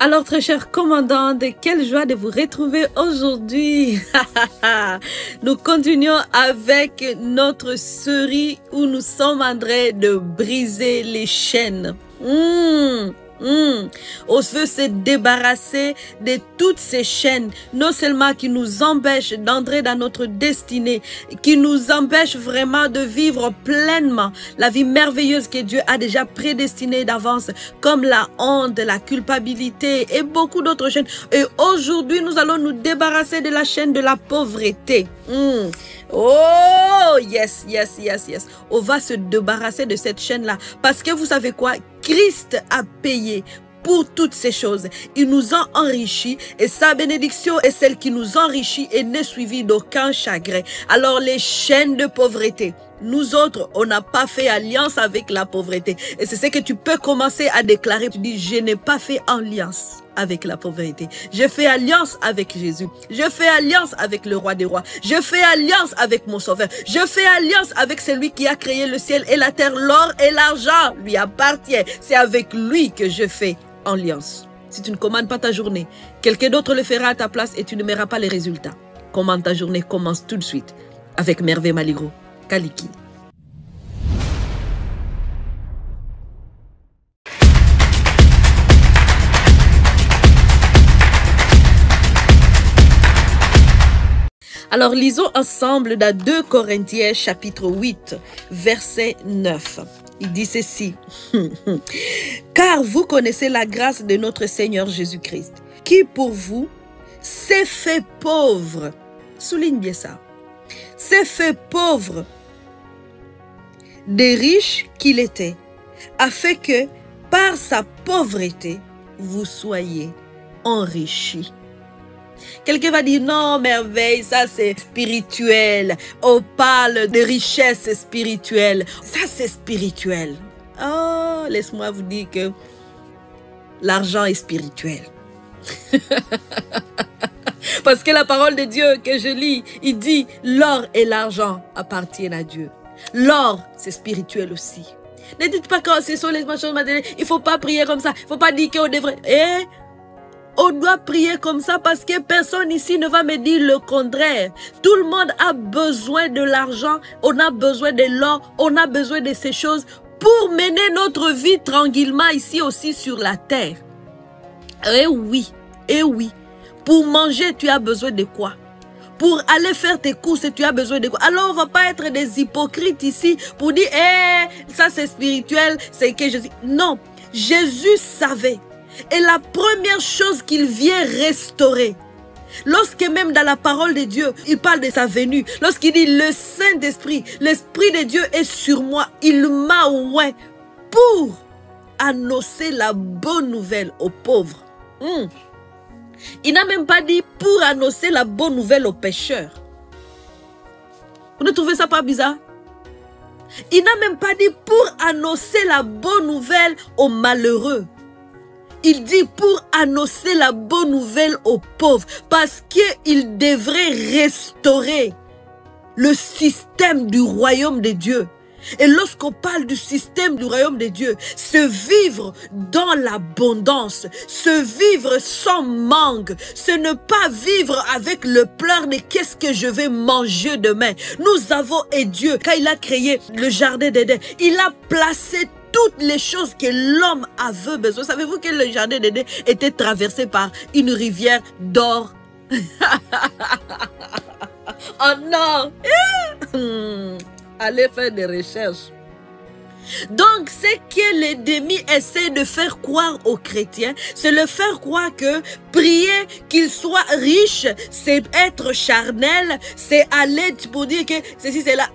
Alors, très chers commandants, quelle joie de vous retrouver aujourd'hui. Nous continuons avec notre série où nous sommes en train de briser les chaînes. On veut se débarrasser de toutes ces chaînes, non seulement qui nous empêchent d'entrer dans notre destinée, qui nous empêchent vraiment de vivre pleinement la vie merveilleuse que Dieu a déjà prédestinée d'avance, comme la honte, la culpabilité et beaucoup d'autres chaînes. Et aujourd'hui, nous allons nous débarrasser de la chaîne de la pauvreté. Oh, yes. On va se débarrasser de cette chaîne-là. Parce que vous savez quoi? Christ a payé pour toutes ces choses. Il nous a enrichis et sa bénédiction est celle qui nous enrichit et n'est suivie d'aucun chagrin. Alors les chaînes de pauvreté, nous autres, on n'a pas fait alliance avec la pauvreté. Et c'est ce que tu peux commencer à déclarer. Tu dis, je n'ai pas fait alliance avec la pauvreté. Je fais alliance avec Jésus. Je fais alliance avec le roi des rois. Je fais alliance avec mon sauveur. Je fais alliance avec celui qui a créé le ciel et la terre. L'or et l'argent lui appartiennent. C'est avec lui que je fais alliance. Si tu ne commandes pas ta journée, quelqu'un d'autre le fera à ta place et tu ne verras pas les résultats. Commande ta journée, commence tout de suite avec Merveille Maligro. Kaliki. Alors, lisons ensemble dans 2 Corinthiens chapitre 8, verset 9. Il dit ceci. Car vous connaissez la grâce de notre Seigneur Jésus-Christ, qui pour vous s'est fait pauvre. Souligne bien ça. S'est fait pauvre des riches qu'il était, afin que par sa pauvreté, vous soyez enrichis. Quelqu'un va dire, non, merveille, ça c'est spirituel. On parle de richesse spirituelle. Ça c'est spirituel. Oh, laisse-moi vous dire que l'argent est spirituel. Parce que la parole de Dieu que je lis, il dit, l'or et l'argent appartiennent à Dieu. L'or, c'est spirituel aussi. Ne dites pas que ce sont les choses matérielles. Il ne faut pas prier comme ça. Il ne faut pas dire qu'on devrait... On doit prier comme ça parce que personne ici ne va me dire le contraire. Tout le monde a besoin de l'argent, on a besoin de l'or, on a besoin de ces choses pour mener notre vie tranquillement ici aussi sur la terre. Eh oui. Pour manger, tu as besoin de quoi? Pour aller faire tes courses, tu as besoin de quoi? Alors, on ne va pas être des hypocrites ici pour dire, ça c'est spirituel, c'est que Jésus... Non, Jésus savait. Et la première chose qu'il vient restaurer, lorsque même dans la parole de Dieu, il parle de sa venue, lorsqu'il dit le Saint-Esprit, l'Esprit de Dieu est sur moi, il m'a oint pour annoncer la bonne nouvelle aux pauvres. Il n'a même pas dit pour annoncer la bonne nouvelle aux pécheurs. Vous ne trouvez ça pas bizarre? Il n'a même pas dit pour annoncer la bonne nouvelle aux malheureux. Il dit pour annoncer la bonne nouvelle aux pauvres parce qu'il devrait restaurer le système du royaume de Dieu. Et lorsqu'on parle du système du royaume de Dieu, se vivre dans l'abondance, se vivre sans manque, ce ne pas vivre avec le pleur de qu'est-ce que je vais manger demain. Nous avons, et Dieu, quand il a créé le jardin d'Éden, il a placé toutes les choses que l'homme avait besoin. Savez-vous que le jardin d'Éden était traversé par une rivière d'or? Oh non! Allez faire des recherches. Donc, ce que l'ennemi essaie de faire croire aux chrétiens, c'est le faire croire que prier qu'il soit riche, c'est être charnel, c'est aller pour dire que ceci, c'est là.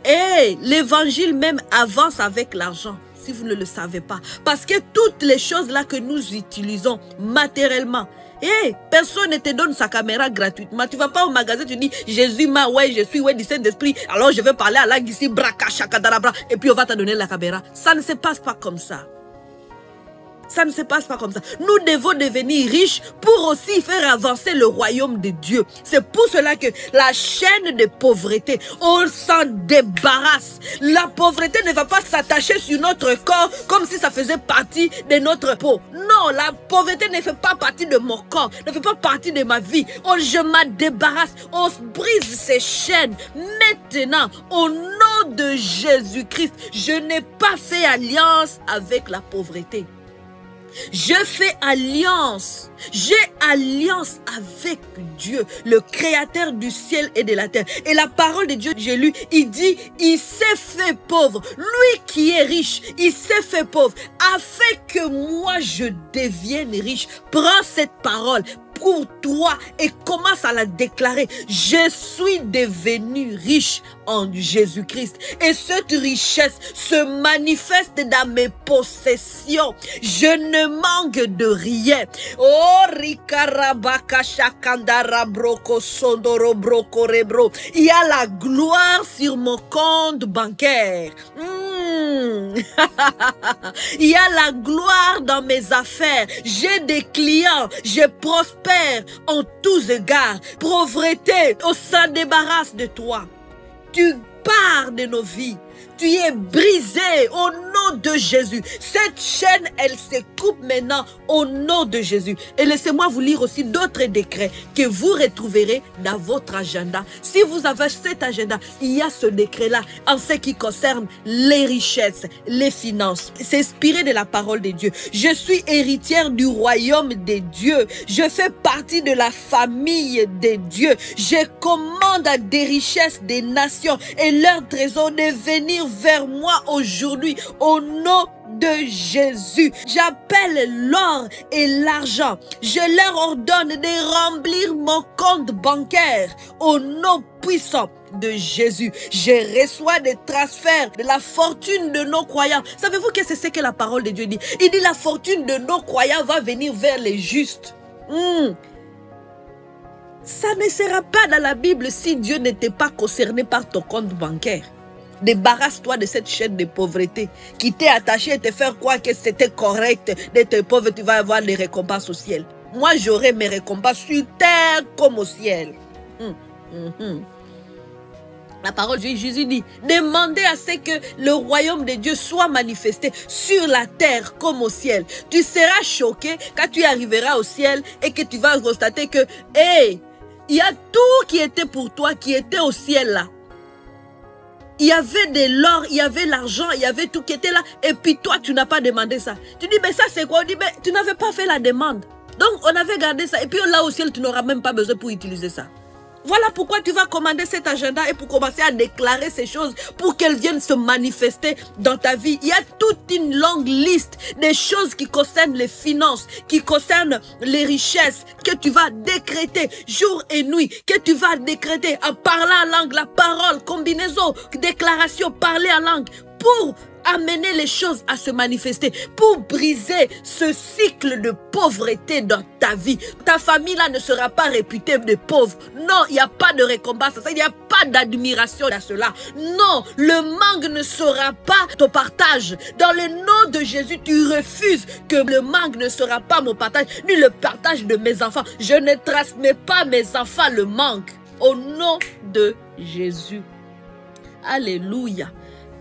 L'évangile même avance avec l'argent. Si vous ne le savez pas. Parce que toutes les choses là que nous utilisons matériellement, personne ne te donne sa caméra gratuitement. Tu ne vas pas au magasin, tu dis Jésus m'a, je suis du Saint-Esprit, alors je vais parler à la ici, braka, chakadarabra, et puis on va te donner la caméra. Ça ne se passe pas comme ça. Ça ne se passe pas comme ça. Nous devons devenir riches pour aussi faire avancer le royaume de Dieu. C'est pour cela que la chaîne de pauvreté, on s'en débarrasse. La pauvreté ne va pas s'attacher sur notre corps comme si ça faisait partie de notre peau. Non, la pauvreté ne fait pas partie de mon corps, ne fait pas partie de ma vie. Je m'en débarrasse. On brise ces chaînes. Maintenant, au nom de Jésus-Christ, je n'ai pas fait alliance avec la pauvreté. Je fais alliance. J'ai alliance avec Dieu, le créateur du ciel et de la terre. Et la parole de Dieu, j'ai lu, il dit, il s'est fait pauvre. Lui qui est riche, il s'est fait pauvre, afin que moi je devienne riche. Prends cette parole pour toi et commence à la déclarer. Je suis devenu riche en Jésus-Christ et cette richesse se manifeste dans mes possessions. Je ne manque de rien. Oh, rikarabaka shakandara broko sondoro broko rebro. Il y a la gloire sur mon compte bancaire. Il y a la gloire dans mes affaires. J'ai des clients. Je prospère en tous égards. Pauvreté, on s'en débarrasse de toi. Tu pars de nos vies. Tu es brisé au nom de Jésus. Cette chaîne, elle se coupe maintenant au nom de Jésus. Et laissez-moi vous lire aussi d'autres décrets que vous retrouverez dans votre agenda. Si vous avez cet agenda, il y a ce décret-là en ce qui concerne les richesses, les finances. C'est inspiré de la parole de Dieu. Je suis héritière du royaume de Dieu. Je fais partie de la famille de Dieu. Je commande à des richesses des nations et leurs trésors de venir vers moi aujourd'hui au nom de Jésus. J'appelle l'or et l'argent. Je leur ordonne de remplir mon compte bancaire au nom puissant de Jésus. Je reçois des transferts de la fortune de nos croyants. Savez-vous que c'est ce que la parole de Dieu dit? Il dit la fortune de nos croyants va venir vers les justes. Ça ne sera pas dans la Bible si Dieu n'était pas concerné par ton compte bancaire. Débarrasse-toi de cette chaîne de pauvreté qui t'est attachée et te faire croire que c'était correct d'être pauvre, tu vas avoir des récompenses au ciel. Moi, j'aurai mes récompenses sur terre comme au ciel. La parole de Jésus dit, demandez à ce que le royaume de Dieu soit manifesté sur la terre comme au ciel. Tu seras choqué quand tu arriveras au ciel et que tu vas constater que, hey, il y a tout qui était pour toi, qui était au ciel là. Il y avait de l'or, il y avait l'argent, il y avait tout qui était là. Et puis toi, tu n'as pas demandé ça. Tu dis, mais ça c'est quoi? On dit, mais tu n'avais pas fait la demande. Donc on avait gardé ça. Et puis là au ciel, tu n'auras même pas besoin pour utiliser ça. Voilà pourquoi tu vas commander cet agenda et pour commencer à déclarer ces choses pour qu'elles viennent se manifester dans ta vie. Il y a toute une longue liste des choses qui concernent les finances, qui concernent les richesses, que tu vas décréter jour et nuit, que tu vas décréter en parlant en langue, la parole, combinaison, déclaration, parler en langue, pour amener les choses à se manifester, pour briser ce cycle de pauvreté dans ta vie. Ta famille là ne sera pas réputée de pauvre. Non, il n'y a pas de récompense à ça, il n'y a pas d'admiration à cela. Non, le manque ne sera pas ton partage. Dans le nom de Jésus, tu refuses que le manque ne sera pas mon partage, ni le partage de mes enfants. Je ne transmets pas mes enfants le manque. Au nom de Jésus. Alléluia.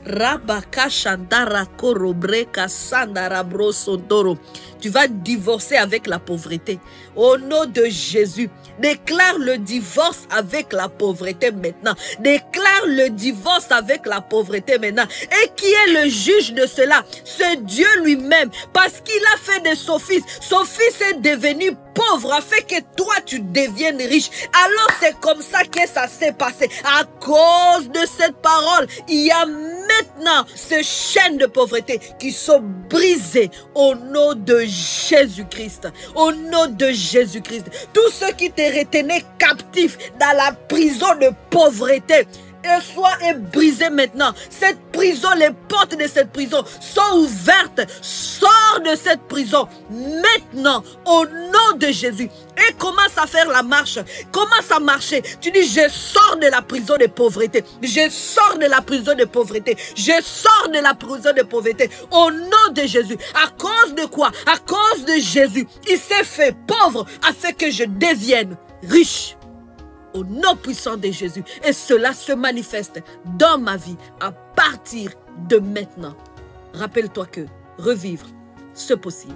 Rabaka Shandara Korobreka Sandara Brosondoro. Tu vas divorcer avec la pauvreté. Au nom de Jésus, déclare le divorce avec la pauvreté maintenant. Déclare le divorce avec la pauvreté maintenant. Et qui est le juge de cela? C'est Dieu lui-même. Parce qu'il a fait de son fils. Son fils est devenu pauvre afin que toi tu deviennes riche. Alors c'est comme ça que ça s'est passé. À cause de cette parole, il y a maintenant ces chaînes de pauvreté qui sont brisées au nom de Jésus-Christ. Au nom de Jésus-Christ. Tous ceux qui te retenaient captifs dans la prison de pauvreté, est brisée maintenant. Cette prison, les portes de cette prison sont ouvertes. Sors de cette prison maintenant au nom de Jésus. Et commence à faire la marche. Commence à marcher. Tu dis, je sors de la prison de pauvreté. Je sors de la prison de pauvreté. Je sors de la prison de pauvreté. Au nom de Jésus. À cause de quoi? À cause de Jésus. Il s'est fait pauvre afin que je devienne riche. Au nom puissant de Jésus. Et cela se manifeste dans ma vie à partir de maintenant. Rappelle-toi que revivre, c'est possible.